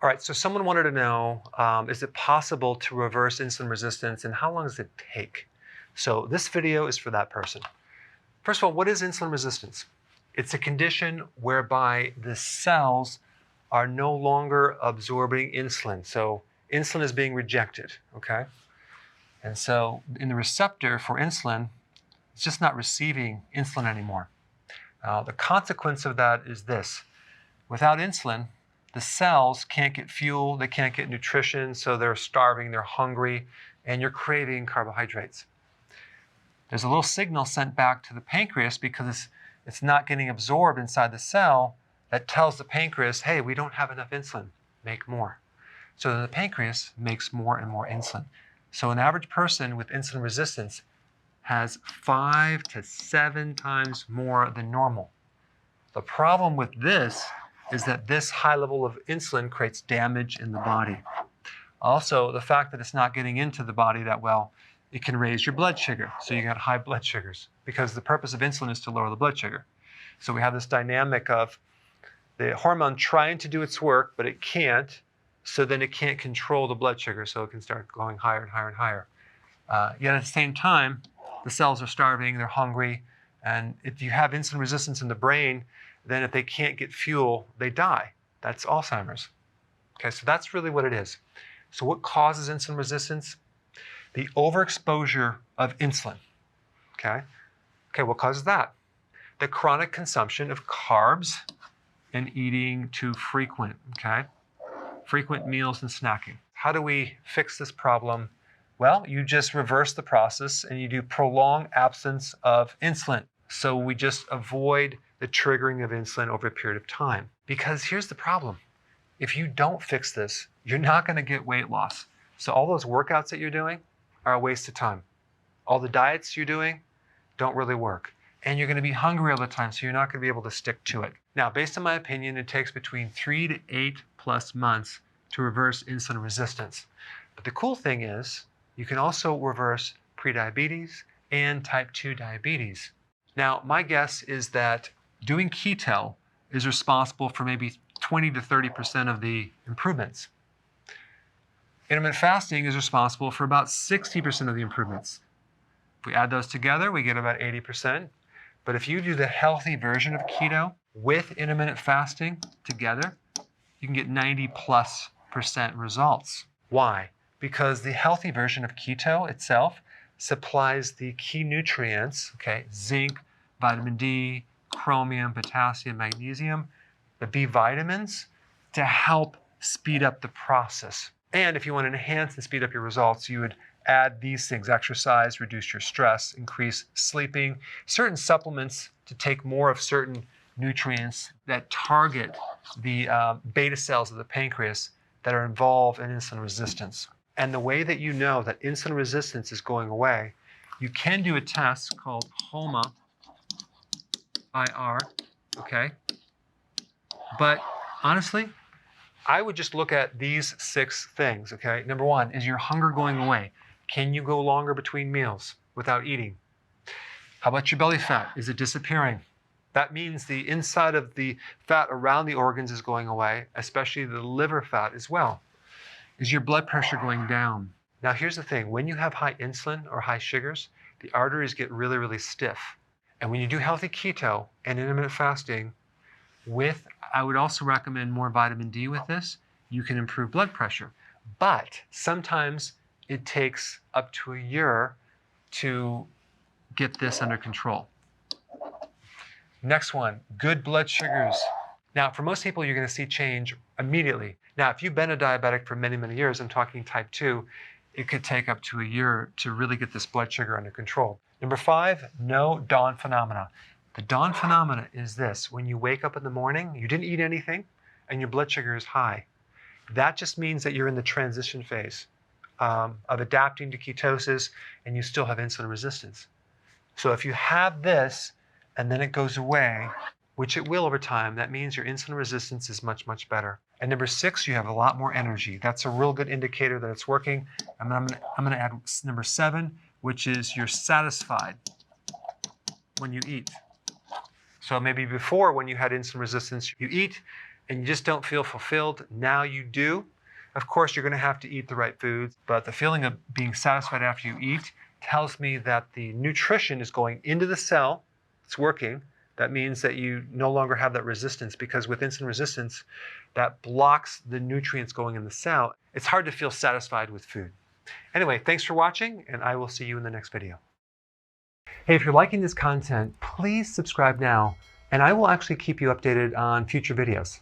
All right, so someone wanted to know, is it possible to reverse insulin resistance and how long does it take? So this video is for that person. First of all, what is insulin resistance? It's a condition whereby the cells are no longer absorbing insulin. So insulin is being rejected, okay? And so in the receptor for insulin, it's just not receiving insulin anymore. The consequence of that is this. Without insulin, the cells can't get fuel, they can't get nutrition, so they're starving, they're hungry, and you're craving carbohydrates. There's a little signal sent back to the pancreas because it's not getting absorbed inside the cell that tells the pancreas, hey, we don't have enough insulin, make more. So then the pancreas makes more and more insulin. So an average person with insulin resistance has 5 to 7 times more than normal. The problem with this is that this high level of insulin creates damage in the body. Also, the fact that it's not getting into the body that well, it can raise your blood sugar. So you got high blood sugars because the purpose of insulin is to lower the blood sugar. So we have this dynamic of the hormone trying to do its work, but it can't. So then it can't control the blood sugar. So it can start going higher and higher and higher. Yet at the same time, the cells are starving, they're hungry. And if you have insulin resistance in the brain, then if they can't get fuel, they die. That's Alzheimer's. Okay, so that's really what it is. So what causes insulin resistance? The overexposure of insulin. Okay, what causes that? The chronic consumption of carbs and eating too frequent, okay? Frequent meals and snacking. How do we fix this problem? Well, you just reverse the process and you do prolonged absence of insulin. So we just avoid the triggering of insulin over a period of time. Because here's the problem. If you don't fix this, you're not going to get weight loss. So all those workouts that you're doing are a waste of time. All the diets you're doing don't really work. And you're going to be hungry all the time, so you're not going to be able to stick to it. Now, based on my opinion, it takes between 3 to 8+ months to reverse insulin resistance. But the cool thing is, you can also reverse prediabetes and type 2 diabetes. Now, my guess is that doing keto is responsible for maybe 20 to 30% of the improvements. Intermittent fasting is responsible for about 60% of the improvements. If we add those together, we get about 80%. But if you do the healthy version of keto with intermittent fasting together, you can get 90+% results. Why? Because the healthy version of keto itself supplies the key nutrients, okay, zinc, vitamin D, chromium, potassium, magnesium, the B vitamins, to help speed up the process. And if you want to enhance and speed up your results, you would add these things: exercise, reduce your stress, increase sleeping, certain supplements to take more of certain nutrients that target the beta cells of the pancreas that are involved in insulin resistance. And the way that you know that insulin resistance is going away, you can do a test called HOMA-IR, okay? But honestly, I would just look at these 6 things, okay? Number 1, is your hunger going away? Can you go longer between meals without eating? How about your belly fat? Is it disappearing? That means the inside of the fat around the organs is going away, especially the liver fat as well. Is your blood pressure going down? Now here's the thing, when you have high insulin or high sugars, the arteries get really, really stiff. And when you do healthy keto and intermittent fasting, I would also recommend more vitamin D with this, you can improve blood pressure. But sometimes it takes up to a year to get this under control. Next one, good blood sugars. Now, for most people, you're going to see change immediately. Now, if you've been a diabetic for many, many years, I'm talking type 2, it could take up to a year to really get this blood sugar under control. Number 5, no dawn phenomena. The dawn phenomena is this: when you wake up in the morning, you didn't eat anything, and your blood sugar is high. That just means that you're in the transition phase of adapting to ketosis, and you still have insulin resistance. So if you have this, and then it goes away, which it will over time, that means your insulin resistance is much, much better. And number 6, you have a lot more energy. That's a real good indicator that it's working. And I'm going to add number 7, which is you're satisfied when you eat. So maybe before, when you had insulin resistance, you eat and you just don't feel fulfilled, now you do. Of course, you're going to have to eat the right foods, but the feeling of being satisfied after you eat tells me that the nutrition is going into the cell. It's working. That means that you no longer have that resistance, because with insulin resistance, that blocks the nutrients going in the cell. It's hard to feel satisfied with food. Anyway, thanks for watching, and I will see you in the next video. Hey, if you're liking this content, please subscribe now, and I will actually keep you updated on future videos.